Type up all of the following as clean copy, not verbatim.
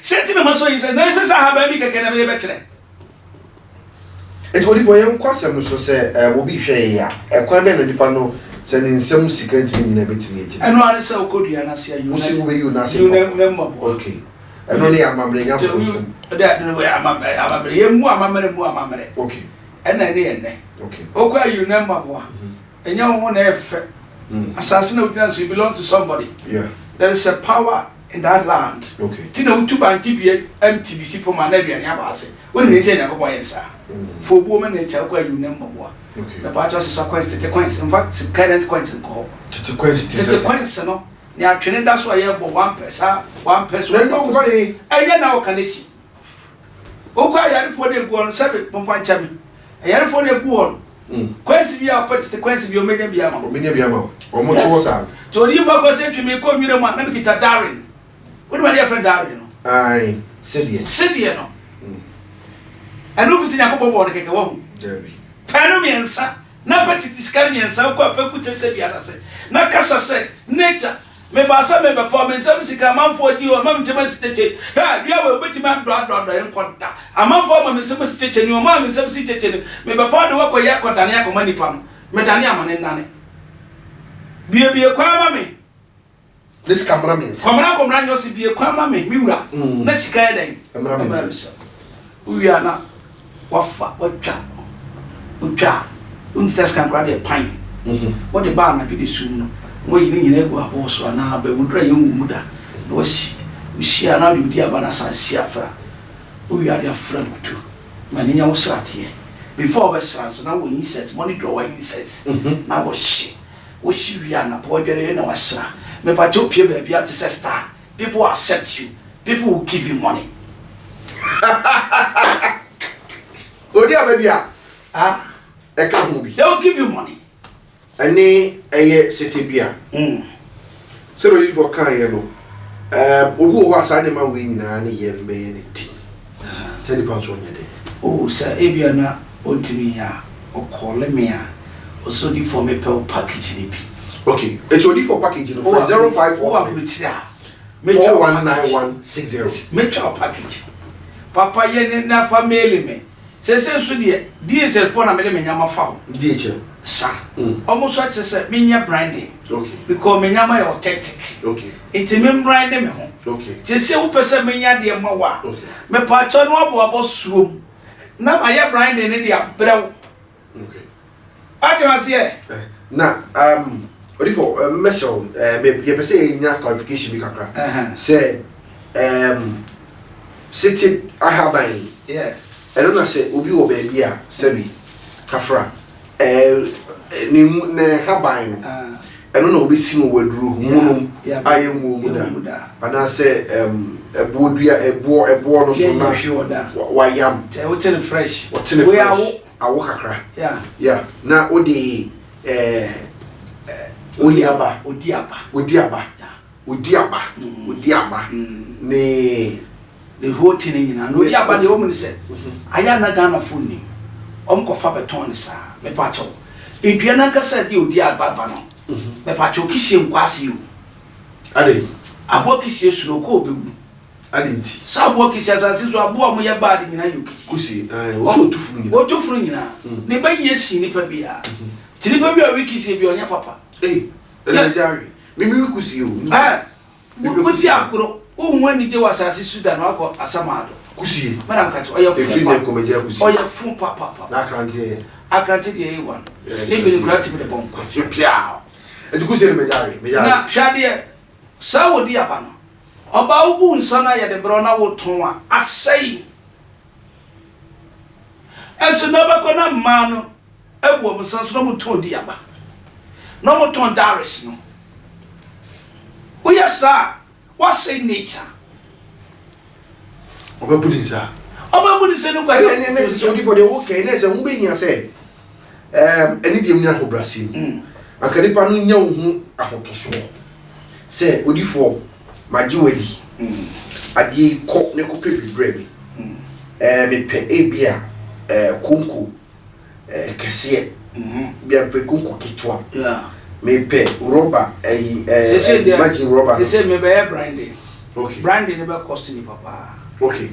Setting a so is a name is a baby can never better. It will be for young Quassam, so say, will be fair. A quamen and dipano sending some secret in a bit to me. And one is so good, and I see you see where you now you never. Okay. And only I'm mumbling up to that way. I'm a mamma. Okay. And then, okay. Okay, you never one. And young one have assassinate you belong to somebody. Yeah. There is a power in that land. Okay. Tino to ban TBA MTDC for my name and Yabase. When they tell you about sir. For woman and child, you number one. Okay. The part was a consequence. In fact, it's current question call. It's a question. It's a question, no? Now, that's why you have one person. Then don't worry. I now can see. Okay, I had for the go on 7 from one champion. I had for the go on. Quincy be our purchase the Quincy be a million biamo. Many biamo. Or more towards her. So if I was to me, call me the one, let me get a Darren. What about your friend Darren? Aye, Sidiano. And if it's in a couple of water, take a woman. Derby. Panamiansa, not petty scarians, I'll quite put it to the other say. Not Cassa say, nature. Maybe some performance, some come out for you, a mum to my stitch. You will bet my brother and contact. A month for my some stitch and your mum in some stitch. Maybe father work with Yako Daniaco money pump. Metaniaman and Nane. Be a quammy. This camera means. Come on, you see, be a quammy, Mura. Let's get them. We are not. What chap? Ucha. Untas can grab a pine. What the barn I did soon. We need go up also now, but we try young Muda. No, we see now you dear Banasa Siafra. We are their friend too. Mania was sat here. Before the sons, now we insets, money drawing insets. Now was she. Was she Rihanna, poor Jerry and our son. Maybe I told you, baby, at the star. People accept you, people will give you money. Oh, dear baby, ah, a come they will give you money. And a city beer. So, ready for Kayano. Who was animal winning any year being it? Send the pounds 1 day. Oh, Sir Abiana, Ontimia, or Colemia, or so deep for me per package. Okay, it's only for packaging for 054 419160. Make your package. Papa, yen na family me. Say, so dear, DHL phone, I made a yama found. DHL. Sir, almost such as a minya branding. Okay. Because minyama authentic. Okay. It's a mem branding. Okay. Just say, who person minya dear Mawa. Okay. Me patron was room. Now my branding in the brow. Okay. I don't see. Now, what if for Messel, maybe say in your clarification, because say, city I have by, yeah. I don't know, say, Ubi or baby, Sebi, Kafra. Ni haban I don't know be seen word room I am muda and I say a bodia a board no so na why am tell fresh what in we are I walk akra yeah na odi odiaba ni the whole thing in no odiaba the woman said I am not Ghana phone ko fa beton sa me pacho eduana ka sa di odi ababa no me pacho kisie nkwase yo ade abo kisie suro ko obewu ade nti sa abo kisie asase so abo mo ye bad nyina yo kisie kusi wo so tufuru nyina ne ba yesi ni pa bia ti ni pa bia wi kisie bi onya papa elejari mimi kusi yo wo ti akoro o hu ani je wasase Sudan akọ asamado kusi madam kacho oya fun komedia kusi oya fun papa na krante dey one le bi krante bi de bon pia e kusi mejari na hwade sa wodi aba no oba ubu nsana ye de bro na wo ton a asai eso na ba kona ma no ebu obusa so mo ton di aba no mo ton daris no oya sa what say nature oba budisa no kwase ene me se odi for the okay na se hu be nya se eni dem nya ho Brazil akanipa no nya hu ahotoso se odi for magiweli adi ko ne ko pepe brevi me pe ebia konko kese bia pe konko kitwa yeah me pe rubber imagine rubber se me be branding Okay. Branding never cost any papa. Okay.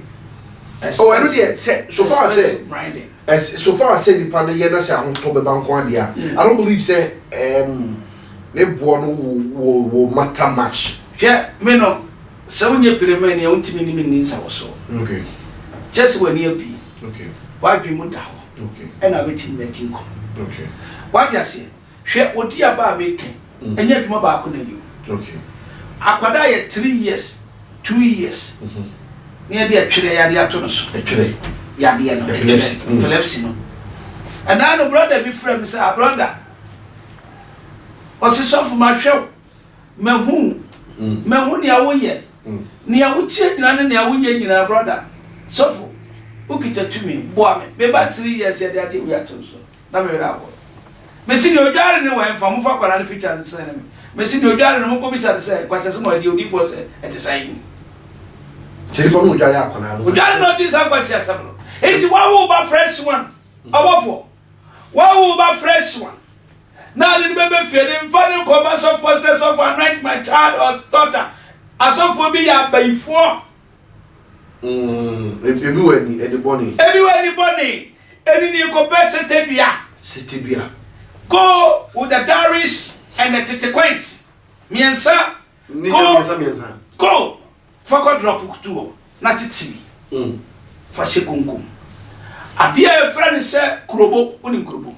Oh, I know the so far as say branding. As so far as say the panel yena say am to be bank one dia. I don't believe say le bono will matter much. Yeah, me no. So when you pyramid you untimi ni nsa wo so. Okay. Just when you be. Okay. Why be mo da ho? Okay. And I wait in making come. Okay. What you say? Hwe odi aba making. Enya dwuma ba ko na you. Okay. Akwada ye 3 years, 2 years. Near the actually yadi atono so. Actually. Yadi no epilepsy no. And I no brother be friend say brother. Osiso fu ma hwew. Mehu ni awoye. Ni awuchie nyina ne awunye nyina brother. Sofo. Ukita tumi boa me ba 3 years yadi ade we atono so. Na me ra ko. Me si ni odware ne wa mfa mo fa kwara ne picture ne say na me. Me si ni odware ne mo ko bisa say kwase se mo ade odi for say et say ni. Telephone no jare akona no. Ojare no dis akwasi asabro. Enti wa wo ba fresh one. Awofo. Wa wo ba fresh one. Na the baby fear mfa ne ko ba so for say so for anoint my child or daughter. Asofo bi ya baifo. If you any boni. Any ni ko petse tebia. Setebia. Go with the dowries and the titequence. Miensa. Miensa. Go. Fako drop kutuo na titi. Fa shekunkum. Adia e friend say kurobo, oni kurobo.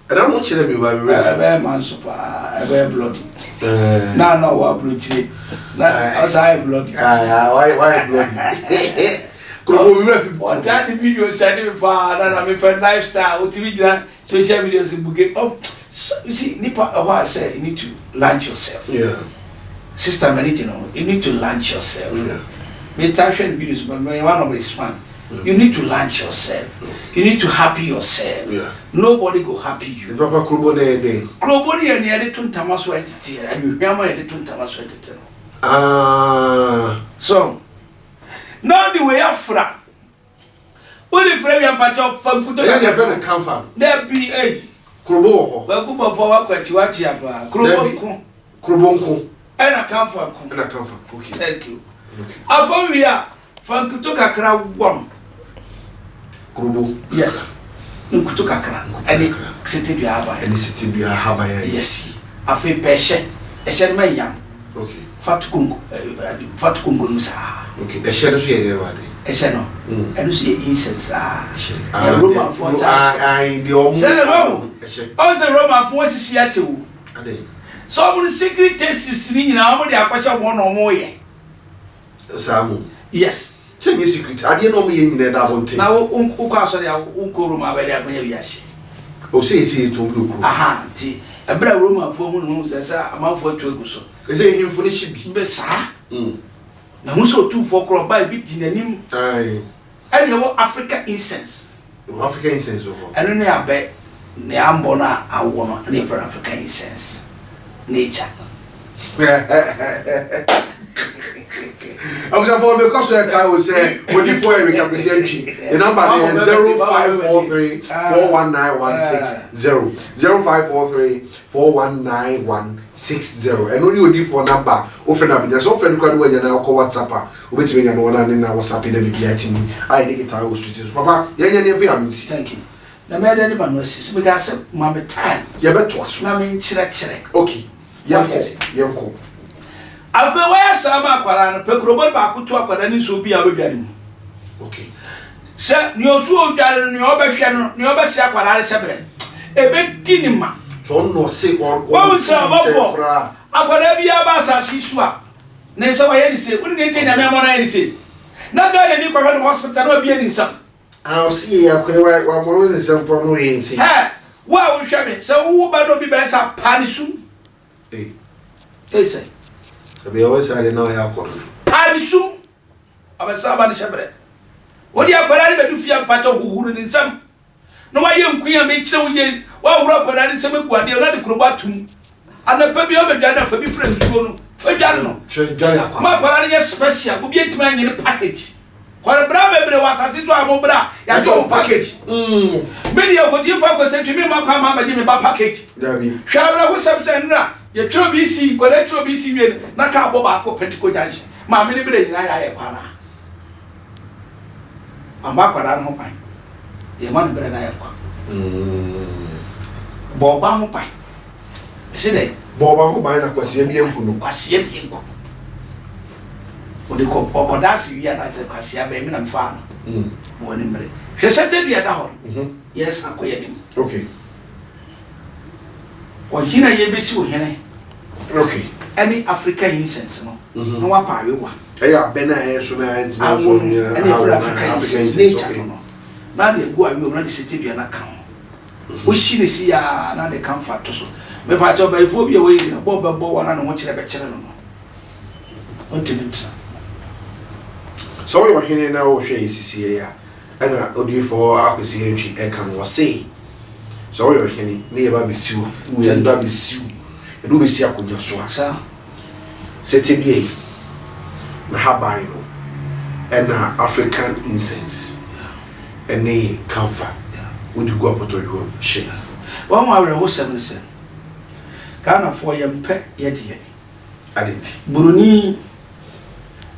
I don't want you to be by me. Ebe man super, ebe bloody. Na wa bloody. Na asai bloody. Why bloody? Kurobo mi refi. What that the video send me pa na me for lifestyle. Utimi jina social media buge. Oh, you see nipa I say you need to launch yourself. Yeah. Sister Manitino, you need to launch yourself. Me fashion videos, but one of it's fun. You need to launch yourself. You need to happy yourself. Nobody go happy you. Papa Kurobo ne dey. Kurobo ni ene ade tun tamaso entity. You hear me ade tun tamaso entity. So now the way afra. Only frame your patch of fun kuto. They friend come from. There be a Kurobo. Ba ku ba for wa kwachi wachi apa. Kurobo nko. And I come from. Okay. Thank you. After we are from Kutoka Kra one. Kurobo. Yes. In Kutoka Kra. And it city be haba. And city be haba. Yes. After peshe. Eshe me yam. Okay. Fatukungu musa. Okay. Eshe no so ye wade. Eshe no. And so ye incense ah. Roman for the omo. Say no. Eshe. Oh say Roman for sisi atewu. Ade. So when secret tests ni nyina omo de akwasha won no mo ye. Samu. Yes. Tell me secret. Ade no mo ye nyina da bonte. Na wo kwasori a unko Roma ba de akonya biase. O say to bi okuro. Aha, ti. Ebra Roma fo hu no say amanfo atu egu so. E say himfo ni chibi. Be sa. Na hu so tu fo kro ba bi di nanim. Ai. And you Africa incense. African incense o. Eno ne abe ne ambo na awo no na for African incense. Nature. I was for because I was say what if we represent the number is 0543 419 160 0543 419 and only odi for number often up just often can when you now call WhatsApp obetime nya no na na WhatsApp na bi atimi I dey get our street papa yanya ne am see. Thank you. Na me dey ba no see because ma be time ye beto aso na me chire okay yanko afa waya sama akwara no pekrobo ba kutu akwara ni so bi abadware mu. Okay. Se ni osu odware ni obehwe no ni obesi akwara re sebre ebe di ni ma so no se on akwara bi aba asasi su a na se wa ye ni se woni ne tie na me amona ye ni se na ga ni kwa hospital no bi ni nsam I see akwara wa mo ni nsam po no ye nsi wa wo hwe me se wo ba no bi be sa panisu say be always I know ya ko panisu abasa ba ni shebre wodi akwara ni be du fia mpacha huhuru ni nsam no wa ye nkuya me kire wonye wa wura akwara ni nsam egu ade na de krobo atum anapa bi obedwa na fa bi friend tuo no fa dware no dware akwa ma akwara ni special bo bi etima anye ni package kwara bra bebre wasase to amobra ya jo package me dia ko ti fa ko se tumi ma kwa ma ba ji me ba package dabi hwawra wo sabse nra ye tro BC ko le tro BC wie na ka bo ba ko Pentecost junction ma me ne bere nyina ya ye kwana amba kwara no pan ye ma ne bere na ye kwa bo ba ho pan se de bo ba ho ban na kwase bi enku no kwase bi enku o de ko okodasi wi na se kwase ba mi na mfa no mo ne mere hwese te bia da ho yes akoye nim okay o hina ye besi o hene okay any African incense no no wa pa we wa eya bena so na entina so ni African nature no na de go awi o na de sete bia na kan o shi ne si ya na de kan fa to so me pa cho ba ifo bia we bo wa na no ho kire be kire no no ontinta so yo hene na o hwe isisi ya ana odifo akwesi entwi e kan wo sei so yo hene ne ba besiwo we nda besiwo e do besi akonya so asa sete bia na habai no and African incense and a camphor would you go up to your share one hour was 7 cents Ghana for yam pet yet I didn't Bruni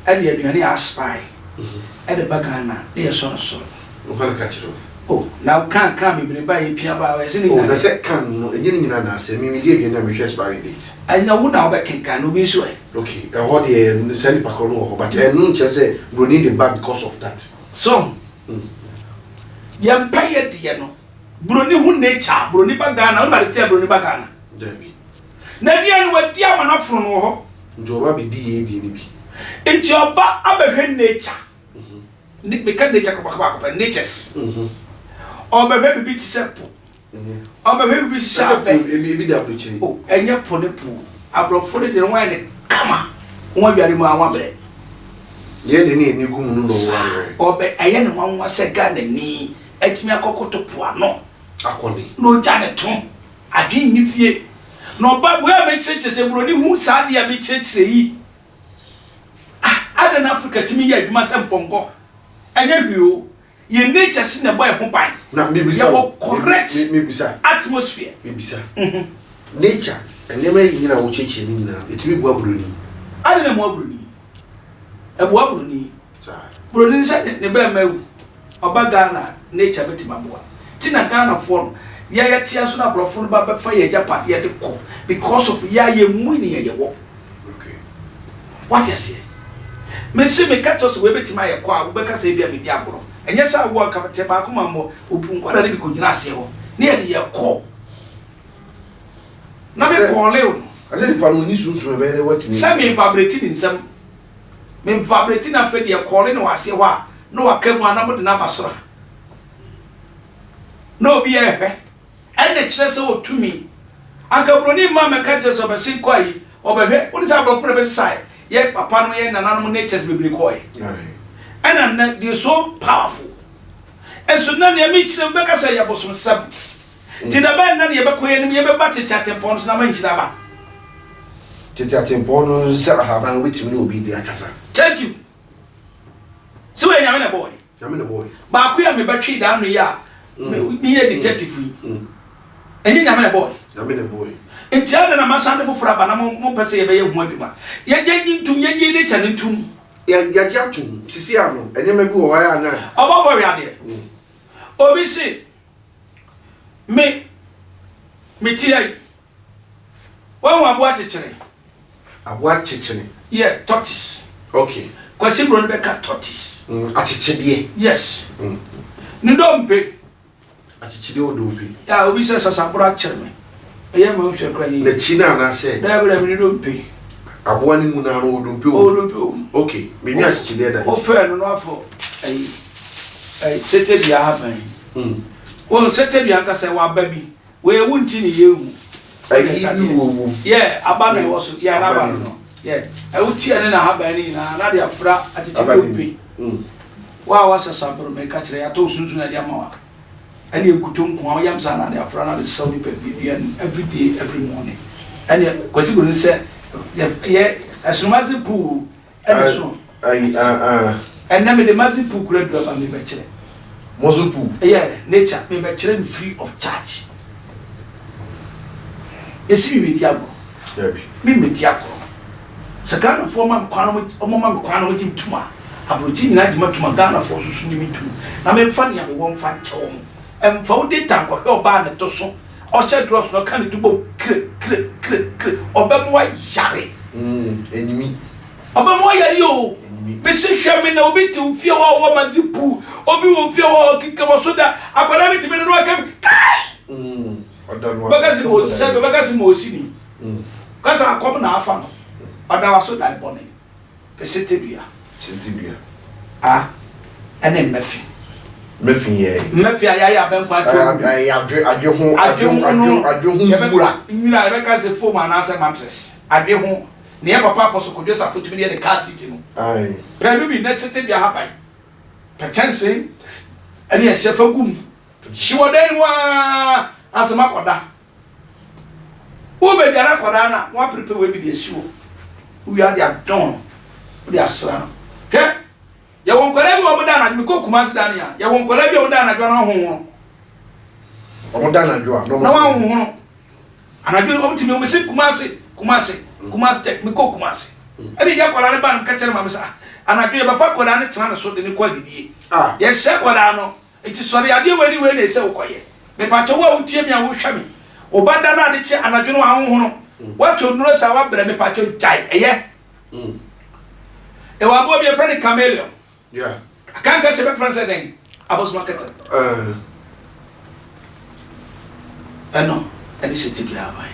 at the Adriani spy at the Bagana they are so oh now can't come in by Piaba as in the second beginning and I say me give you an expiry date. I know now back in Cano be so okay a holiday and send Pacono but I don't just say Bruni the bad because of that so yam pay at the ano Bruni who nature Bruni Bagana but tell Bruni Bagana Debbie Nadian what dear man from ho Joba be DAB it's your back up nature because nature come natures or be very bit simple or be very bit sharp be the approach oh and your pony pool abroad the wine kama won biare mu awon bre ye de ni enigu mu no or be aye no wan wa se Ghana ni atimi akokoto po ano akoni no jane ton adwen ni fie no ba bo ya me cheche se bro ni hu sa de ya me cheche yi Adan Africa timi ya adwuma se mpongo anya hwio ye nature sin na boy ho ban na me bisa correct me bisa atmosphere me bisa nature enema yi na wo cheche ni na etimi bo aburo ni Adan mo aburo ni e bo aburo ni bro ni se ne ba mawu oba Ghana nature betima boa ti na Ghana for ya tia so na brofo no ba fa ye Japan ye de ko because of ya ye mu ni ye wo okay what you say me se me catch us we betima ye ko a wo be ka se bia me di agoro enye sa wo ka te ba kuma mo opu nkwada de bi ko gina ase ho ne ye ko na me ko le o I said pa no ni sunsun be what me se me vibrate ni nsam me vibrate na fe de ko le no ase ho a no wa ka mu anamo de na basora no bi e hwe ene kire se o tumi anka broni ma me catch us be sin ko yi obehwe odi sa brofo be sai ye papa no ye nananom natures bibiri koy and they are so powerful and so na ne mi kire be ka say ya bosom sam ti da ba na ne be koy ne ye be ba tetempon so na ma nkira ba tetempon no se ha ba wetimi ne obi dia kasa thank you so we nyame na boy ba ko ya me ba twi da no ya me ye detective enye nyame na boy entiada na masande fofura ba na mo pese ye be ye hu aduma ye ntum ye ne cha ntum ya ja tum sisi ano enye ma bi wo ya na obo wi ade obi si me ti ai wa abo achechire yeah tortoise okay kwasi bro be ka tortoise achechede yes ni dompe achechede o dompe ya obi se sasabura achire me eye ma hwe kra yi na china na se da bra mi dompe abo ni mu na ro dompe o okay me ni achechede da o fe no afo ai sete bia haban o sete bia nka se wa ba bi we wunti ni yehu ai wo yeah aba na wo so yeah na aba no yeah ai wuti ane na haban ni na dia fra achechede dompe wa sasabura me ka kire ya to sunsun na dia ma wa and you could don't yam sana de afrana de Saudi Peruvian every day, every morning. And you question say yeah as soon as the pool and so and then the massive pool could do about me better. Mozu pool. Yeah, nature me better free of charge. You see me diabo. me media ko sakana fo ma kwano mo ma kwano mo tuma abroji nyina jima tuma Ghana fo so ni mitu na me fa ne me won fa chewo mo em fa wo data ko he oba ne to so o che dross no kan dubo kre oba mo yare enimi oba mo yare o be se hwe me na obi ti fie wo mazipu obi wo fie wo kikabo so da akwara mi ti me no akam kai odanwa bagasi mo sini kasa akom na afa no odawa so dai bone pesete bia ene mefi ya ben kwa adwe mura ebe ka se foam ana se mattress adwe ho ne ya papa aposo kodwe sa fotumi ne car seat no pelu bi na sete bia habai pe chance ene ya shefa gum shiwoden wa asema koda wo be biara koda na wa prepare we bi de siwo we are their don we are sra he ya won kwara bi o mo da na mi ko kuma sida ne ya won kwara bi o mo da na dwa na ho o da na dwa no na wa ho anadwo o mtimi o me se kuma tek mi ko kuma se ade ya kwara ne ba nka kere ma me sa anadwo ya ba fa kwara ne tena na so de ne kwa gidie ya se kwara no enti sori ade we na se ukoye me pa cho wa utie mi a wo hwa mi obada na de che anadwo no ahonho no wa to nuro sa wa bre me pa cho jai eye e wa bo bi friend chameleon kan ka se be friend say den abos market no ani se tibi abai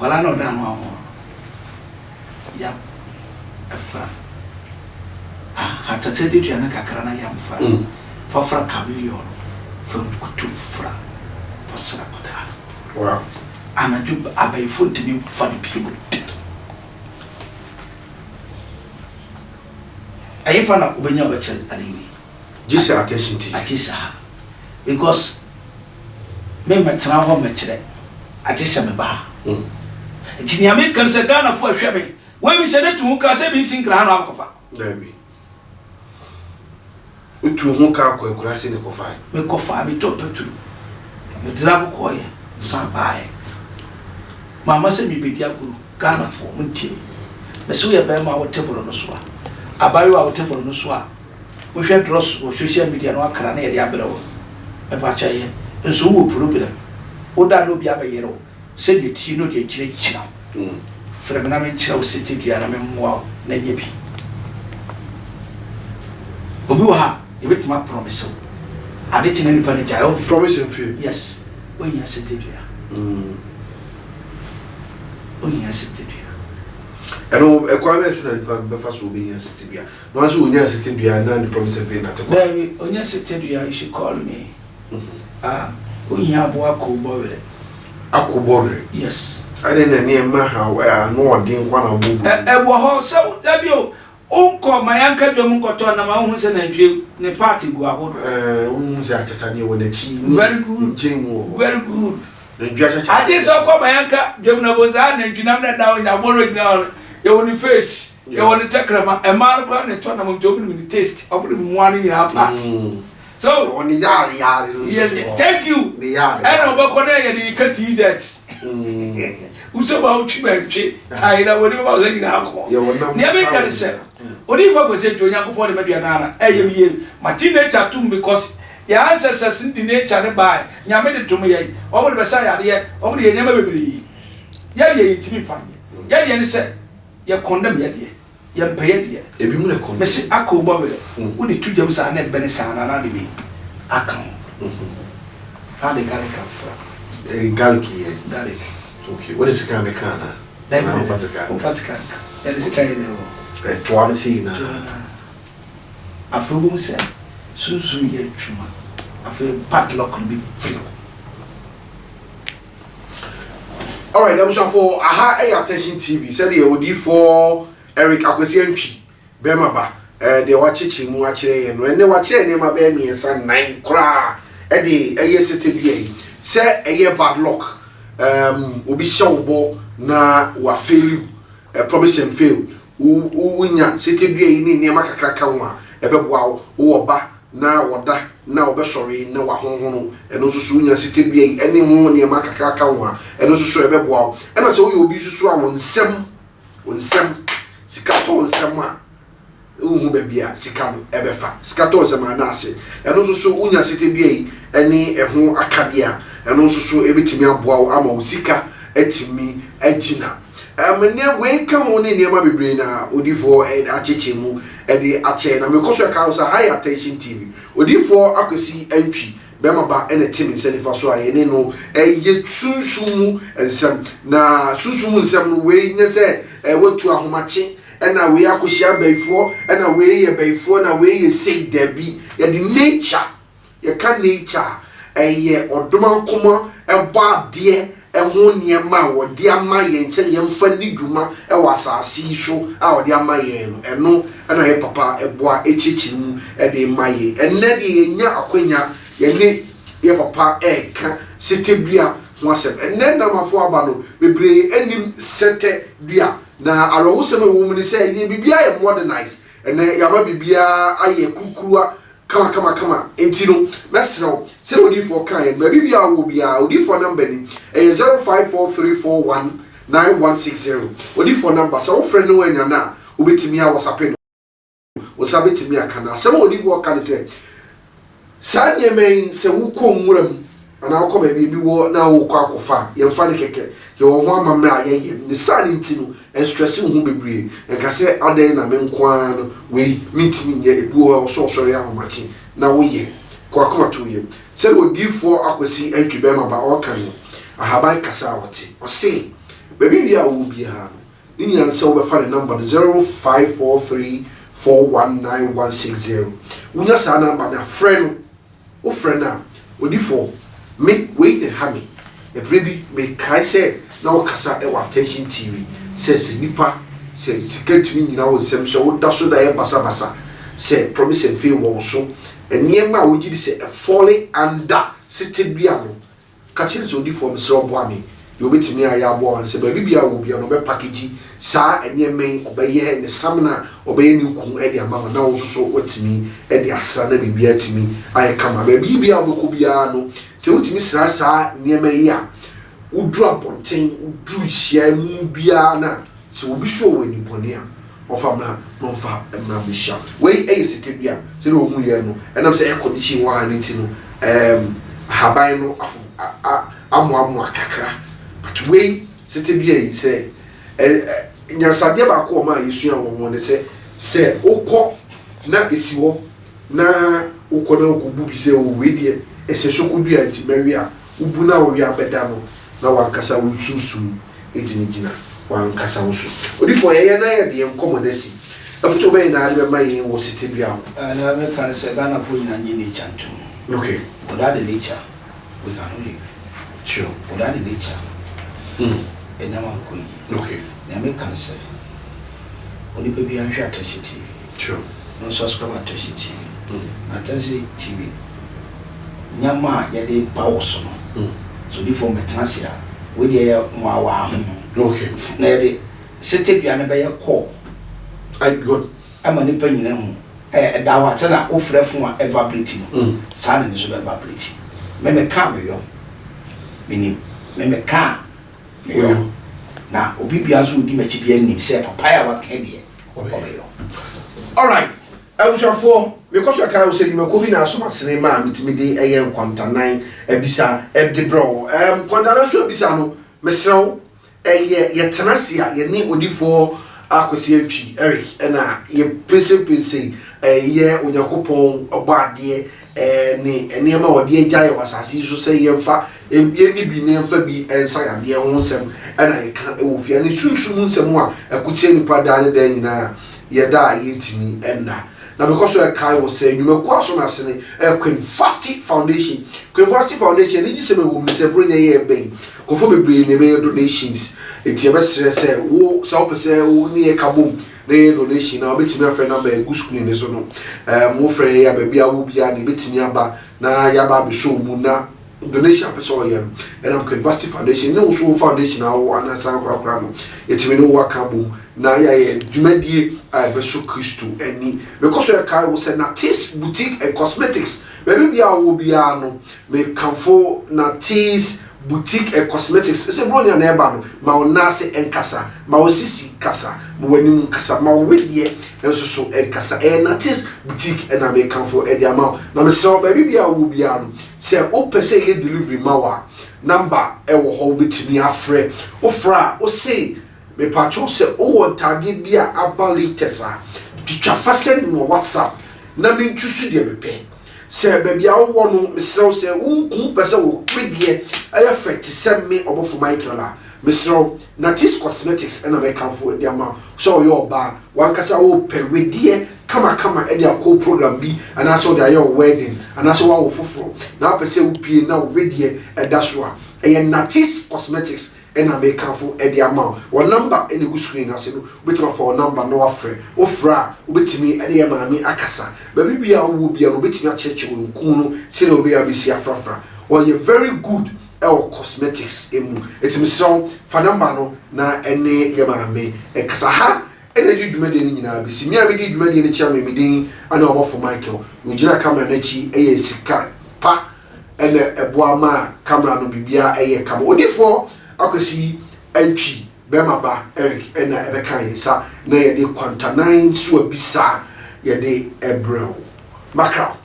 wala no dan wa ho ya afra hata tedi dia na kakara na ya mfa fa chameleon from kutu fra pasra pada wow anaju abai fonti ni fa di people ayifa na ubenya ba chen aliwi just attention to ajisa because me metra ho mekire ajisa me ba enti ya me kan se Ghana fo ahwe me we mi se de tu ka se bi sinkra no akofa dabi utu hu ka ko ekura se ne kofa me kofa bi to petu me dra bu ko ye sabai mama se mi bedi akuru Ghana fo munti me so ye be ma wo table no so abayo wa table no so a wo hwe dross wo social media no akara na ye de abere wo e ba cha ye nso wo problem o da no bia be yero se de ti no de kire kira frem na men kira wo seti bia na men moa na nye bi obi wa ha e betima promise ade kine ni pa ne ja o promise and fail yes o nya seti bia o nya seti bia eno e kwa be sure ni be fa so be nya seti bia no so o nya seti bia na ni promise and fail na te ko baby o nya seti bia you should call me o nya bo akobore yes I didn't near my house no din kwa na bubu e wo ho so da bi o onko mayanka bi mu koto na ma hu se na ntwe ne party gu aho hu se achacha ne wo na chi very good na ntwe achacha ati so ko mayanka bi mu na bonza na ntwe na na da na boro gina ye wo ni face ye wo ni takrama e mar kwa ne to na mo jobi ni taste obri mu ani ni apart so oni yari yes thank you and obako na ye ni kati that uso ba uchi benche taira woni ba zo nyina akọ ne be kare se odi fa ko se jonya ko de medua na eyem ye matine chatum because ya ancestors in the nature ne bai nyame de tum ye obo de be sa ya de obo de nyama bebiri ye intimi fanye ye ne se ye condemn ye de ye mpeye de ebi mu ne condemn me se akọ bo be wo de tujam sa na be ne sa na de bi akan de kare ka fra galki ye galki okay what is kind of kana na fatika ele se kai ne o toa se na afugu se susu ye twuma afi padlock be free all right that was for attention TV said the odi for Eric Akwesi Antwi bema ba de wachichi mu akire ye no ene wakire ne ma be miensa 9 kra e de eye sete bia se eye bad luck obi shawbo na wa fail promise and fail unya sete bia yi ni niam kakra ka ho a ebe boa wo ba na woda na obesori na wa honhono eno so so nya site bia ene ho ne ma kakra ka ho a eno so so ebeboa ena se wo ye obi so a wonsem sika to wonsem a uhu ba bia sika no ebefa sika to wonsem na ahye eno so so unya site bia ene eho akabia eno so so ebetimi aboa ama wo sika etimi agina mene we ka ho ne niam bebre na odifo achechemu de ache na mekoso ka so high attention TV odifo akwesi antwi bema ba ene timi nsani fa so ayene no ye sunsumu ensem na sunsumu ensem no we nye se watu ahomache ena we akohia baifo ena we ye baifo na we ye sei dabi ye the nature ye ka nature ye odoma nkoma eba de eho niema wo de ama ye nse ye mfa ni dwuma e wasase so a wo de ama ye no eno na ye papa eboa echichimu e de maye enne de ye nya akwanya ye ne ye papa ka sete dua ho asem enne na mafo aba no bebre anim sete dua na arowo se me wo mu ni se ye bibia ye modernize enne ya ma bibia aye kukuruwa kama entino mesro se odifo kan ye ba bibia wo bia odifo number ni 0543419160 odifo number so friend no anya na obetimi a WhatsApp no osabetimi aka na se odifo kan se sanye men se wuko nwuram ana akọ ba bi wo na wo kwa akofa ye mfa ne keke ye wo ho amamra ye ne sane ntino en stress hu bebre en ka se adan na menkwa no we mitimi nye ebu so ya homachi na wo ye kwa akoma to ye se odifo akwesi antwi be ma ba o kan ahaban kasa wote o se ba bibia wo bia no ni nyan se wo be fa ne number 0543419160 unya sa number na friend o friend na odifo me we the hami e brebi me kai se na wo kasa e wa attention TV se nipa se siketimi nyina wo sem so wo da so da e basa se promise and fail wo so eniema wo gidi se e falling under sitedua no ka chiri so odifo me se obo ami yo betimi aya abo se ba bibia wo bia no be package sa eniema obeye ne samna obeye ni ku e dia mama na wo so watimi e dia asra na bibia timi aye kama ba bibia wo ko bia no se wotimi sra sa eniema yi a udru abonten udru hia mu bia na se obi so we ni bone a ofamna no fa emra bisha we eyesike bia se no hu ye no enam se air condition wa anti no haban no amu akakra but we sete bia yi se nyansade ba ko ma yesu an wo ne se okọ na esiwo na okọ na okubu bi se o we die ese sokodu anti maria ubu na wo ya beda no na wankasa wo susu ejinijina wankasa wo su odifo ye na ye de nkomonasi afuto be na ade be maye wo sete bia na me kan se Ghana po nyina nyini chantu okay without the nature we cannot live sure without the nature enyama ko yi okay na me kan se oni pe bia hwa Atashi TV sure no subscribe Atashi TV Atashi TV nyama ya de power so no so before metrasia we dey nwawa ho okay na de sete bia ne be ye call I got ama ni pa nyina hu da wa tena ofrefo a evaporate no sa na ni so evaporate me ka me yo minim me ka me yo na obi bia so di machi bia nim se papaya wa ka de obeyo all right abusafo because I can say you me ko bi na so masene ma mitimide eye nkwantanan ebisa ebde bro nkwantanan so ebisa no mesrew ye tenasia ye ni odifo akwesi antwi Eric na ye pense ye onyakopon obade ni enema wode agyaye wasase so say ye mfa ye ni bi ne mfa bi ensa ya de ho nsem na ye ka wo fia ni sunsun nsem a akutie nipa da ne da nyina ye da ye ntimi enna na because I kai was say you me kwaso na sene Queen Fasty Foundation ni jise me wo me se bro nya ye ben ko fo bebre ne be donations enti e be sere se wo sa opese wo ni e kabom ne donation na obetimi afre number e good school ne so no mo frɛ ya ba bia wo bia ne betimi aba na ya ba be show mu na donation person or yam and I'm University Foundation no so foundation awo anasa kwakwa no etime no waka bo na ya dwumadie a beso Kristo ani because we kai wo say Natis Boutique and Cosmetics baby bia wo bia no me kanfo Natis Boutique and Cosmetics ese bronya na eba no ma onase enkasa ma osisi kasa ma wanim kasa ma wedie enso so enkasa Natis Boutique and American for e dia ma na me so baby bia wo bia no se o pese ye delivery ma wa number e wo ho betimi afre o fra o say me pacho se o won tagi bia abali tesa twitwa fase no WhatsApp na me ntwusu de bepe se baby a wo no me se wo pese wo kwedie aya fete se me obofo Michael a me se Natis Cosmetics and American for dia ma so yo ba wan kasa wo pewedie kama e dia ko program bi and aso dia your wedding and aso wa wo foforo na pese wo pie na wo wedie e da so a e Natis Cosmetics and American for e dia ma one number in the screen ase no betro for number no afre wo fra wo betimi e dia ma mi akasa ba bibia wo bia no betimi a cheche wo nkun no se no be a bisi afrafra or you very good our cosmetics emu etimi so fa number no na ene yamame e kasa ha ene dwumade ni nyina bisi mi a be dwumade ni chia me medin ana obofo Michael we gira camera na chi eye sika pa ene eboa ma camera no bibia eye kama odifo akwesi entry bema ba Eric ena ebe kan yesa na ye de kwanta 9 so abisa ye de ebrel makra